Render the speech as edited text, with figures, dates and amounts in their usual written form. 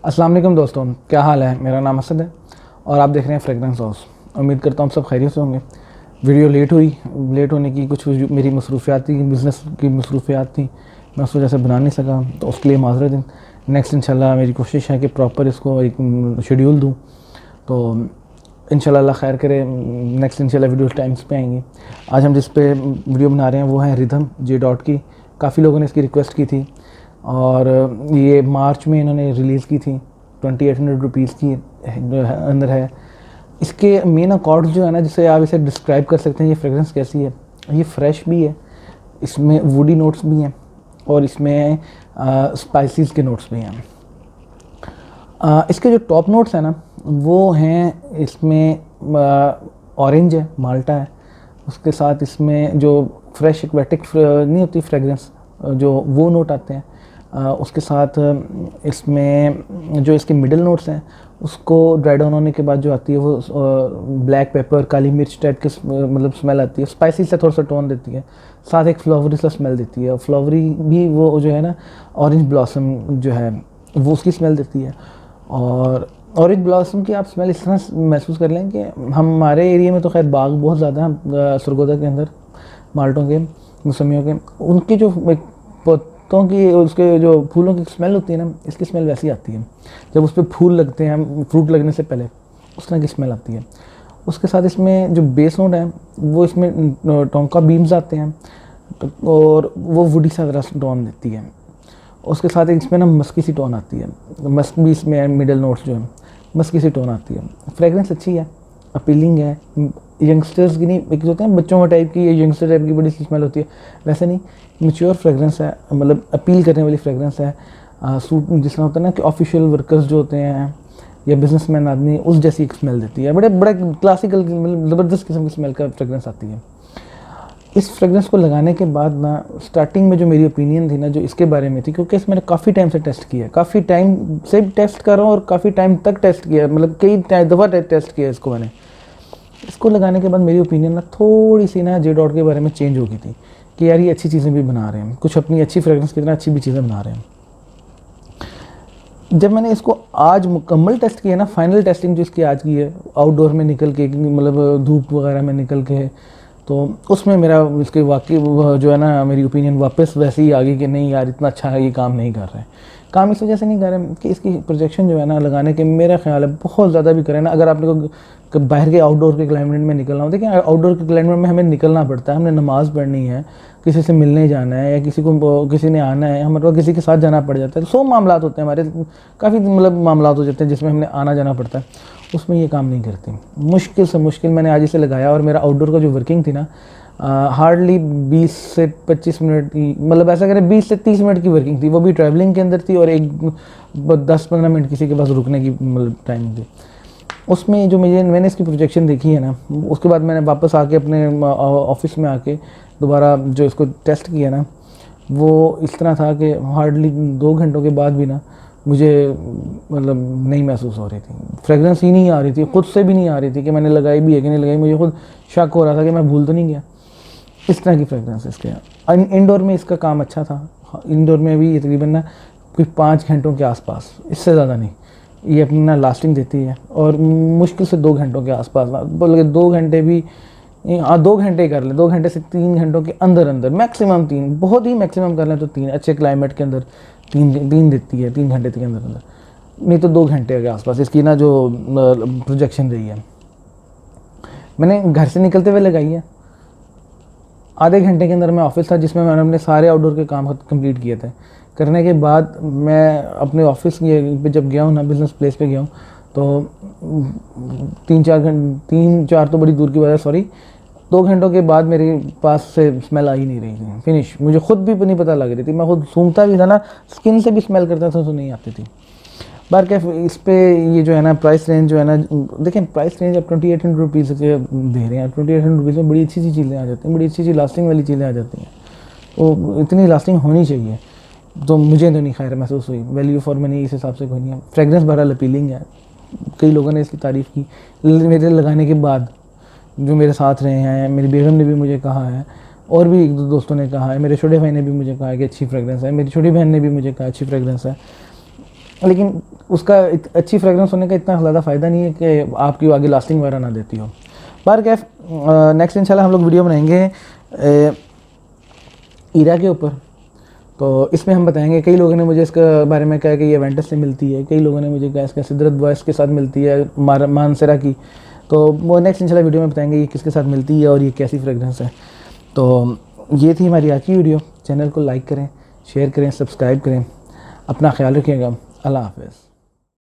अस्सलाम वालेकुम दोस्तों, क्या हाल है। मेरा नाम असद है और आप देख रहे हैं फ्रेगरेंस हाउस। उम्मीद करता हूँ सब खैरियत से होंगे। वीडियो लेट होने की कुछ मेरी मसरूफियात थी, बिज़नेस की मसरूफियात थी, मैं उस वजह से बना नहीं सका, तो उसके लिए माज़रत है। नेक्स्ट इंशाल्लाह मेरी कोशिश है कि प्रॉपर इसको एक शेड्यूल दूँ, तो इंशाल्लाह अल्लाह खैर करे। नेक्स्ट इंशाल्लाह वीडियो टाइम्स पे आएंगी। आज हम जिस पे वीडियो बना रहे हैं वो है रिदम जे डॉट की। काफ़ी लोगों ने इसकी रिक्वेस्ट की थी और ये मार्च में इन्होंने रिलीज़ की थी। 2800 रुपीज़ की अंदर है। इसके मेन अकॉर्ड्स जो है ना, जिसे आप इसे डिस्क्राइब कर सकते हैं ये फ्रेगरेंस कैसी है। ये फ्रेश भी है, इसमें वुडी नोट्स भी हैं और इसमें स्पाइसेस के नोट्स भी हैं। इसके जो टॉप नोट्स हैं ना वो हैं, इसमें ऑरेंज है, माल्टा है, उसके साथ इसमें जो फ्रेश एक्वेटिक नहीं होती फ्रेगरेंस, जो वो नोट आते हैं। उसके साथ इसमें जो इसके मिडल नोट्स हैं उसको ड्राई डाउन होने के बाद जो आती है वो ब्लैक पेपर, काली मिर्च टाइप के मतलब स्मेल आती है। स्पाइसी से थोड़ा सा टोन देती है, साथ एक फ्लावरी सा स्मेल देती है। फ्लावरी भी वो जो है ना, ऑरेंज ब्लॉसम जो है वो उसकी स्मेल देती है। और ऑरेंज ब्लॉसम की आप स्मेल इस तरह महसूस कर लें कि हमारे एरिया में तो खैर बाग बहुत ज़्यादा हैं सरगोदा के अंदर, माल्टों के, मौसमियों के। उनकी जो पत्तों की, उसके जो फूलों की स्मेल होती है ना, इसकी स्मेल वैसी आती है। जब उस पर फूल लगते हैं, फ्रूट लगने से पहले उस तरह की स्मेल आती है। उसके साथ इसमें जो बेस नोट है वो इसमें टोंका बीन्स आते हैं और वो वुडी सा तरह टोन देती है। उसके साथ इसमें ना मस्की सी टोन आती है, मस्क भी इसमें मिडल नोट्स जो है मस्की सी टोन आती है। फ्रेगरेंस अच्छी है, अपीलिंग है। यंगस्टर्स की नहीं, एक होते हैं बच्चों का टाइप की, यंगस्टर टाइप की बड़ी सी स्मेल होती है, वैसे नहीं, मैच्योर फ्रेगरेंस है, मतलब अपील करने वाली फ्रेगरेंस है। सूट जिस तरह होता है ना कि ऑफिशियल वर्कर्स जो होते हैं या बिजनेसमैन आदमी, उस जैसी एक स्मेल देती है। बड़े क्लासिकल, मतलब ज़बरदस्त किस्म की स्मेल का फ्रेगरेंस आती है। इस फ्रेगरेंस को लगाने के बाद ना, स्टार्टिंग में जो मेरी ओपिनियन थी ना जो इसके बारे में थी, क्योंकि मैंने काफ़ी टाइम से टेस्ट किया है, काफ़ी टाइम से टेस्ट कर रहा हूँ और काफ़ी टाइम तक टेस्ट किया, मतलब कई दफ़ा टेस्ट किया इसको मैंने। इसको लगाने के बाद मेरी ओपिनियन ना थोड़ी सी ना जे डॉट के बारे में चेंज हो गई थी कि यार ये अच्छी चीज़ें भी बना रहे हैं, कुछ अपनी अच्छी फ्रेगरेंस की तरह अच्छी भी चीज़ें बना रहे हैं। जब मैंने इसको आज मुकम्मल टेस्ट किया ना, फाइनल टेस्टिंग जो इसकी आज की है, आउटडोर में निकल के, मतलब धूप वगैरह में निकल के, तो उसमें मेरा इसके वाकई जो है ना, मेरी ओपिनियन वापस वैसे ही आ गई कि नहीं यार इतना अच्छा ये काम नहीं कर रहे हैं। काम इस वजह से नहीं कर रहे कि इसकी प्रोजेक्शन जो है ना लगाने के, मेरा ख्याल है बहुत ज़्यादा भी करें ना। अगर आपने को बाहर के आउटडोर के क्लाइमेट में निकलना हो, देखिए आउटडोर के क्लाइमेट में हमें निकलना पड़ता है, हमने नमाज़ पढ़नी है, किसी से मिलने जाना है, या किसी ने आना है, हमारे को किसी के साथ जाना पड़ जाता है, तो 100 मामला होते हैं हमारे, काफ़ी मतलब मामला हो जाते हैं जिसमें हमने आना जाना पड़ता है। उसमें ये काम नहीं करती। मुश्किल से मुश्किल मैंने आज इसे लगाया और मेरा आउटडोर का जो वर्किंग थी ना, हार्डली 20 से 25 मिनट की, मतलब ऐसा करें 20 से 30 मिनट की वर्किंग थी, वो भी ट्रैवलिंग के अंदर थी, और एक 10-15 मिनट किसी के पास रुकने की मतलब टाइम थी। उसमें जो मैंने इसकी प्रोजेक्शन देखी है ना, उसके बाद मैंने वापस आके अपने ऑफिस में आके दोबारा जो इसको टेस्ट किया ना, वो इस तरह था कि हार्डली 2 घंटों के बाद भी ना मुझे मतलब नहीं महसूस हो रही थी, फ्रेगरेंस ही नहीं आ रही थी, खुद से भी नहीं आ रही थी कि मैंने लगाई भी है कि नहीं लगाई। मुझे खुद शक हो रहा था कि मैं भूल तो नहीं गया। इस तरह की फ्रेगरेंस इसके। इंडोर में इसका काम अच्छा था, इंडोर में भी तकरीबन ना कोई 5 घंटों के आसपास, इससे ज़्यादा नहीं, ये अपनी ना लास्टिंग देती है। और मुश्किल से 2 घंटों के आसपास, बोल 2 घंटे भी, हाँ 2 घंटे कर लें, 2 घंटे से 3 घंटों के अंदर अंदर, मैक्सिमम 3, बहुत ही मैक्सिमम कर लें तो 3, अच्छे क्लाइमेट के अंदर 3 देती है, 3 घंटे के अंदर अंदर, नहीं तो 2 घंटे के आसपास इसकी ना जो प्रोजेक्शन रही है। मैंने घर से निकलते हुए लगाई है, आधे घंटे के अंदर मैं ऑफिस था जिसमें मैंने अपने सारे आउटडोर के काम कंप्लीट किए थे। करने के बाद मैं अपने ऑफिस पे जब गया हूँ ना, बिज़नेस प्लेस पे गया हूँ, तो 3-4 तो बड़ी दूर की बात है, सॉरी, 2 घंटों के बाद मेरे पास से स्मेल आ ही नहीं रही थी, फिनिश। मुझे खुद भी नहीं पता लग रही थी, मैं खुद सूंघता भी था ना, स्किन से भी स्मेल करता था तो नहीं आती थी। बार क्या इस पे ये जो है ना प्राइस रेंज जो है ना, देखें प्राइस रेंज अब 2800 रुपीज़ के दे रहे हैं। 2800 रुपीज़ में बड़ी अच्छी चीज़ें आ जाती हैं, बड़ी अच्छी लास्टिंग वाली चीज़ें आ जाती हैं, वो इतनी लास्टिंग होनी चाहिए। तो मुझे तो नहीं खैर महसूस हुई, वैल्यू फॉर मनी इस हिसाब से कोई नहीं है। फ्रेगरेंस बहरहाल अपीलिंग है, कई लोगों ने इसकी तारीफ़ की मेरे लगाने के बाद, जो मेरे साथ रहे हैं, मेरी बेगम ने भी मुझे कहा है, और भी 1-2 दोस्तों ने कहा है, मेरे छोटे भाई ने भी मुझे कहा है कि अच्छी फ्रेगरेंस है, मेरी छोटी बहन ने भी मुझे कहा अच्छी फ्रेगरेंस है। लेकिन उसका अच्छी फ्रेगरेंस होने का इतना ज़्यादा फ़ायदा नहीं है कि आपकी आगे लास्टिंग वगैरह ना देती हो। बार कैफ नेक्स्ट इंशाल्लाह हम लोग वीडियो बनाएंगे ईरा के ऊपर। तो इसमें हम बताएंगे, कई लोगों ने मुझे इसके बारे में कहा कि ये एवेंटस से मिलती है, कई लोगों ने मुझे कहा इसका सिदरत वॉइस के साथ मिलती है, मानसरा की। तो वो नेक्स्ट इंशाल्लाह वीडियो में बताएंगे ये किसके साथ मिलती है और ये कैसी फ्रेगरेंस है। तो ये थी हमारी आज की वीडियो। चैनल को लाइक करें, शेयर करें, सब्सक्राइब करें। अपना ख्याल रखिएगा। अल्लाह हाफ़िज़।